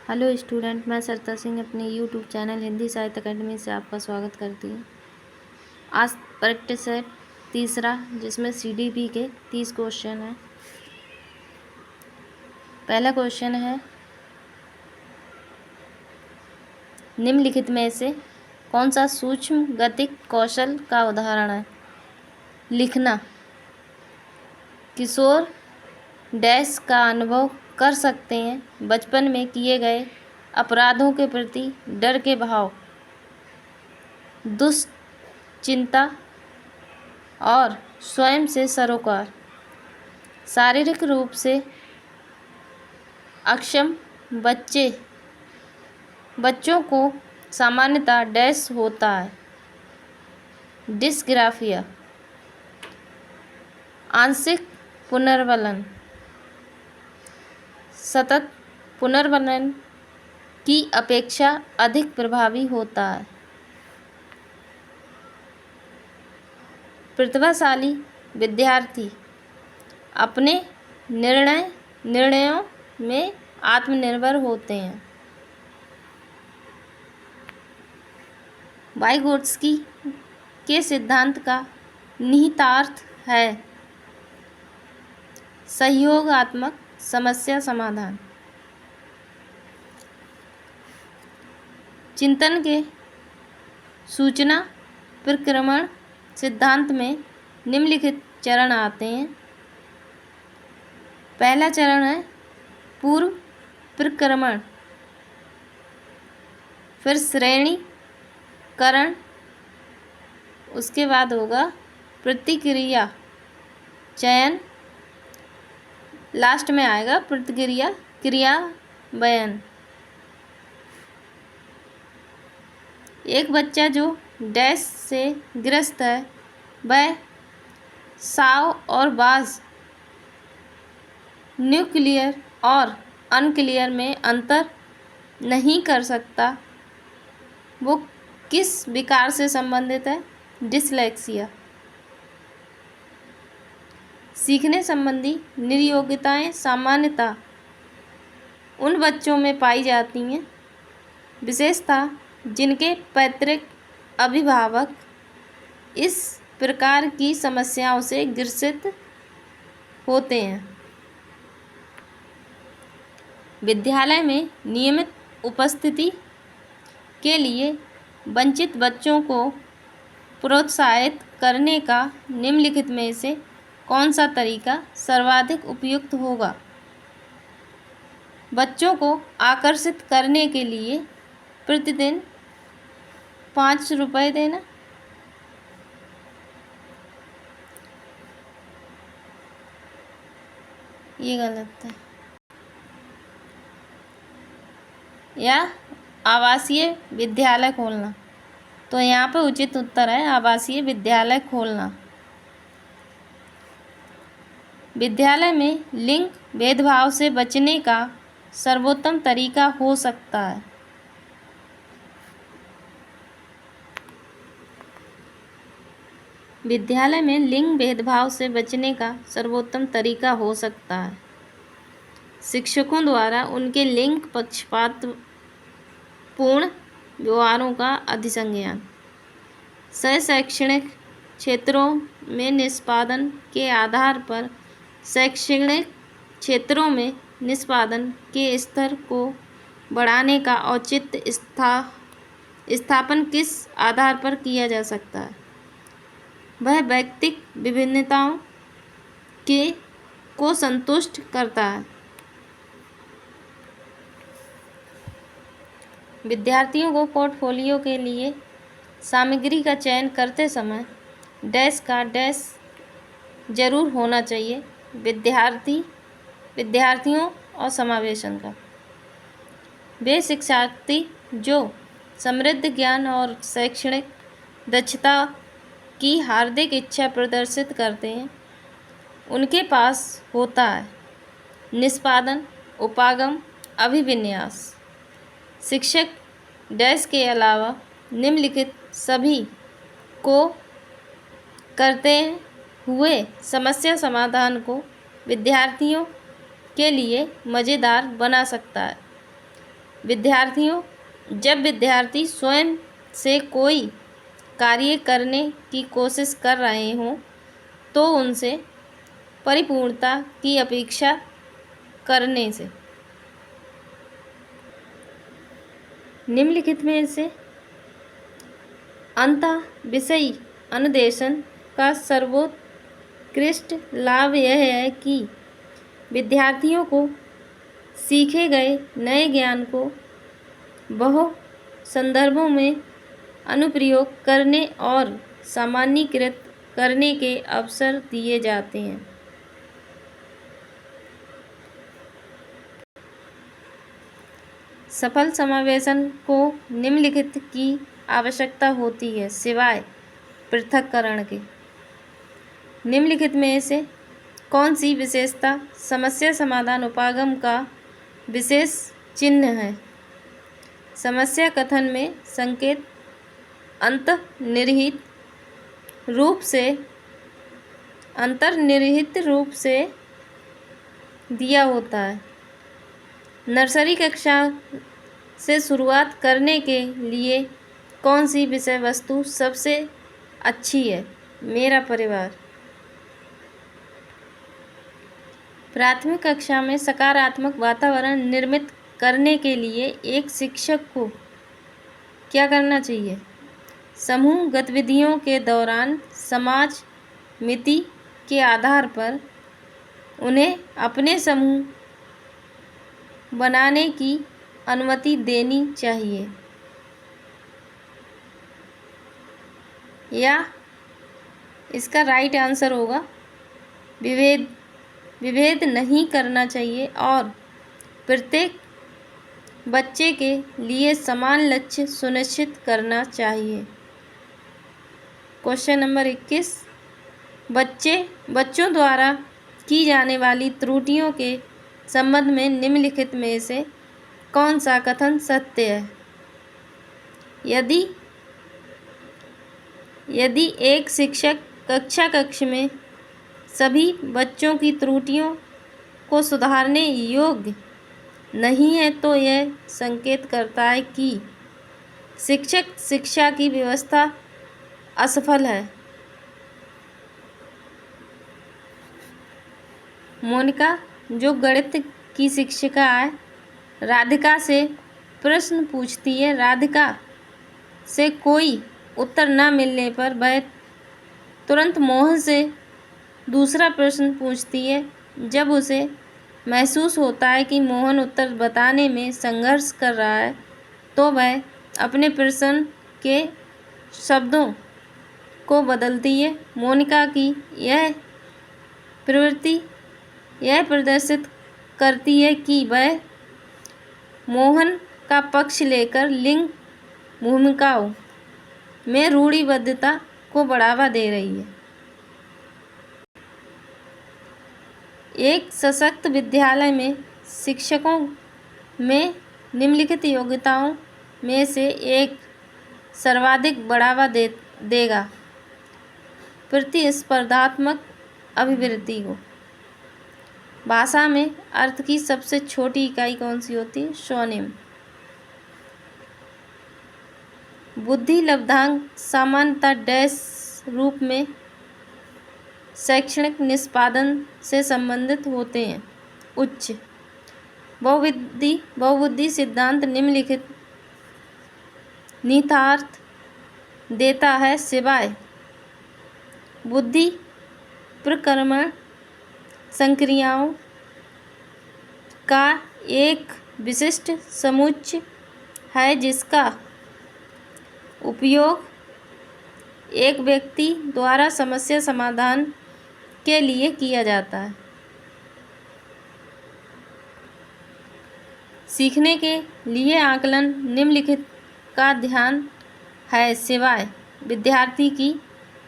Hello student, मैं सरता सिंह अपने यूट्यूब चैनल हिंदी साहित्य अकेडमी से आपका स्वागत करती हूँ। आज प्रैक्टिस सेट तीसरा, जिसमें CDP के 30 क्वेश्चन हैं। पहला क्वेश्चन है, निम्नलिखित में से कौन सा सूक्ष्म गतिक कौशल का उदाहरण है? लिखना। किशोर डैश का अनुभव कर सकते हैं बचपन में किए गए अपराधों के प्रति डर के भाव, दुश्चिंता और स्वयं से सरोकार। शारीरिक रूप से अक्षम बच्चों को सामान्यतः डैश होता है, डिस्ग्राफिया। आंशिक पुनर्वलन सतत पुनर्वलन की अपेक्षा अधिक प्रभावी होता है। प्रतिभाशाली विद्यार्थी अपने निर्णयों में आत्मनिर्भर होते हैं। वाइगोत्स्की के सिद्धांत का निहितार्थ है सहयोगात्मक समस्या समाधान। चिंतन के सूचना प्रक्रमण सिद्धांत में निम्नलिखित चरण आते हैं। पहला चरण है पूर्व प्रक्रमण, फिर श्रेणीकरण, उसके बाद होगा प्रतिक्रिया चयन, लास्ट में आएगा प्रतिक्रिया क्रियान्वयन। एक बच्चा जो डैश से ग्रस्त है वह साव और बाज, न्यूक्लियर और अनक्लियर में अंतर नहीं कर सकता। वो किस विकार से संबंधित है? डिसलेक्सिया। सीखने संबंधी निर्योग्यताएं सामान्यतः उन बच्चों में पाई जाती हैं, विशेषतः जिनके पैतृक अभिभावक इस प्रकार की समस्याओं से ग्रसित होते हैं। विद्यालय में नियमित उपस्थिति के लिए वंचित बच्चों को प्रोत्साहित करने का निम्नलिखित में से कौन सा तरीका सर्वाधिक उपयुक्त होगा? बच्चों को आकर्षित करने के लिए प्रतिदिन 5 रुपये देना, ये गलत है, या आवासीय विद्यालय खोलना। तो यहाँ पे उचित उत्तर है आवासीय विद्यालय खोलना। विद्यालय में लिंग भेदभाव से बचने का सर्वोत्तम तरीका हो सकता है। विद्यालय में लिंग भेदभाव से बचने का सर्वोत्तम तरीका हो सकता है शिक्षकों द्वारा उनके लिंग पक्षपातपूर्ण व्यवहारों का अधिसंज्ञान, शैक्षणिक क्षेत्रों में निष्पादन के आधार पर शैक्षणिक क्षेत्रों में निष्पादन के स्तर को बढ़ाने का औचित्य स्थापन किस आधार पर किया जा सकता है? वह व्यक्तिक विभिन्नताओं को संतुष्ट करता है। विद्यार्थियों को पोर्टफोलियो के लिए सामग्री का चयन करते समय डैश का डैश जरूर होना चाहिए। विद्यार्थियों और समावेशन का। वे शिक्षार्थी जो समृद्ध ज्ञान और शैक्षणिक दक्षता की हार्दिक इच्छा प्रदर्शित करते हैं, उनके पास होता है निष्पादन, उपागम, अभिविन्यास। शिक्षक डैश के अलावा निम्नलिखित सभी को करते हुए समस्या समाधान को विद्यार्थियों के लिए मज़ेदार बना सकता है। जब विद्यार्थी स्वयं से कोई कार्य करने की कोशिश कर रहे हों तो उनसे परिपूर्णता की अपेक्षा करने से निम्नलिखित में से अंतः विषयी अनुदेशन का सर्वोत्कृष्ट लाभ यह है कि विद्यार्थियों को सीखे गए नए ज्ञान को बहु संदर्भों में अनुप्रयोग करने और सामान्यीकृत करने के अवसर दिए जाते हैं। सफल समावेशन को निम्नलिखित की आवश्यकता होती है सिवाय पृथक्करण के। निम्नलिखित में से कौन सी विशेषता समस्या समाधान उपागम का विशेष चिन्ह है? समस्या कथन में संकेत अंतर्निहित रूप से दिया होता है। नर्सरी कक्षा से शुरुआत करने के लिए कौन सी विषय वस्तु सबसे अच्छी है? मेरा परिवार। प्राथमिक कक्षा में सकारात्मक वातावरण निर्मित करने के लिए एक शिक्षक को क्या करना चाहिए? समूह गतिविधियों के दौरान समाज मिति के आधार पर उन्हें अपने समूह बनाने की अनुमति देनी चाहिए या इसका राइट आंसर होगा विभेद नहीं करना चाहिए और प्रत्येक बच्चे के लिए समान लक्ष्य सुनिश्चित करना चाहिए। क्वेश्चन नंबर 21 बच्चों द्वारा की जाने वाली त्रुटियों के संबंध में निम्नलिखित में से कौन सा कथन सत्य है? यदि एक शिक्षक कक्ष में सभी बच्चों की त्रुटियों को सुधारने योग्य नहीं है तो यह संकेत करता है कि शिक्षक शिक्षा की व्यवस्था असफल है। मोनिका जो गणित की शिक्षिका है राधिका से प्रश्न पूछती है। राधिका से कोई उत्तर न मिलने पर वह तुरंत मोहन से दूसरा प्रश्न पूछती है। जब उसे महसूस होता है कि मोहन उत्तर बताने में संघर्ष कर रहा है तो वह अपने प्रश्न के शब्दों को बदलती है। मोनिका की यह प्रवृत्ति यह प्रदर्शित करती है कि वह मोहन का पक्ष लेकर लिंग भूमिकाओं में रूढ़िबद्धता को बढ़ावा दे रही है। एक सशक्त विद्यालय में शिक्षकों में निम्नलिखित योग्यताओं में से एक सर्वाधिक बढ़ावा देगा प्रतिस्पर्धात्मक अभिवृद्धि को। भाषा में अर्थ की सबसे छोटी इकाई कौन सी होती है? स्वनिम। बुद्धि लब्धांक सामान्यतः डैश रूप में शैक्षणिक निष्पादन से संबंधित होते हैं। उच्च बहुबुद्धि सिद्धांत निम्नलिखित निहितार्थ देता है सिवाय बुद्धि प्रक्रमण संक्रियाओं का एक विशिष्ट समुच्चय है जिसका उपयोग एक व्यक्ति द्वारा समस्या समाधान के लिए किया जाता है। सीखने के लिए आकलन निम्नलिखित का ध्यान है सिवाय विद्यार्थी की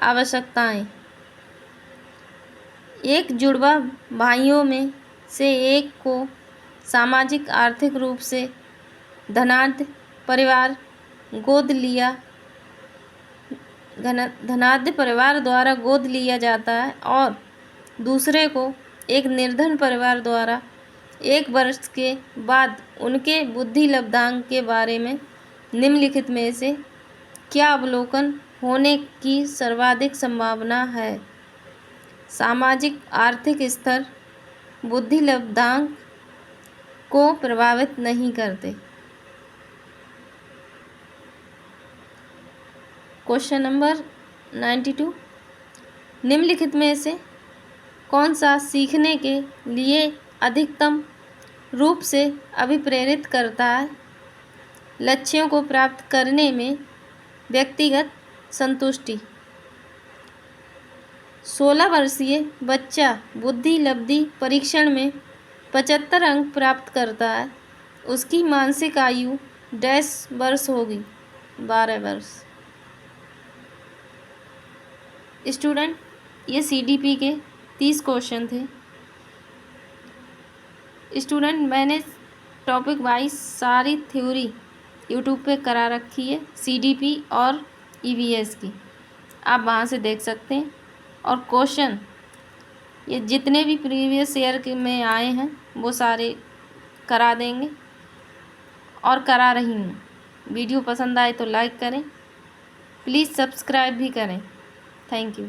आवश्यकताएं। एक जुड़वा भाइयों में से एक को सामाजिक आर्थिक रूप से धनाढ्य परिवार द्वारा गोद लिया जाता है और दूसरे को एक निर्धन परिवार द्वारा 1 वर्ष के बाद उनके बुद्धि लब्धांक के बारे में निम्नलिखित में से क्या अवलोकन होने की सर्वाधिक संभावना है? सामाजिक आर्थिक स्तर बुद्धि लब्धांक को प्रभावित नहीं करते। क्वेश्चन नंबर 92, निम्नलिखित में से कौन सा सीखने के लिए अधिकतम रूप से अभिप्रेरित करता है? लक्ष्यों को प्राप्त करने में व्यक्तिगत संतुष्टि। 16 वर्षीय बच्चा बुद्धि लब्धि परीक्षण में 75 अंक प्राप्त करता है, उसकी मानसिक आयु डैश वर्ष होगी? 12 वर्ष। स्टूडेंट, ये CDP के 30 क्वेश्चन थे। स्टूडेंट, मैंने टॉपिक वाइज सारी थ्योरी यूट्यूब पे करा रखी है CDP और EVS की, आप वहाँ से देख सकते हैं। और क्वेश्चन ये जितने भी प्रीवियस ईयर के में आए हैं वो सारे करा देंगे और करा रही हूँ। वीडियो पसंद आए तो लाइक करें, प्लीज़ सब्सक्राइब भी करें। Thank you.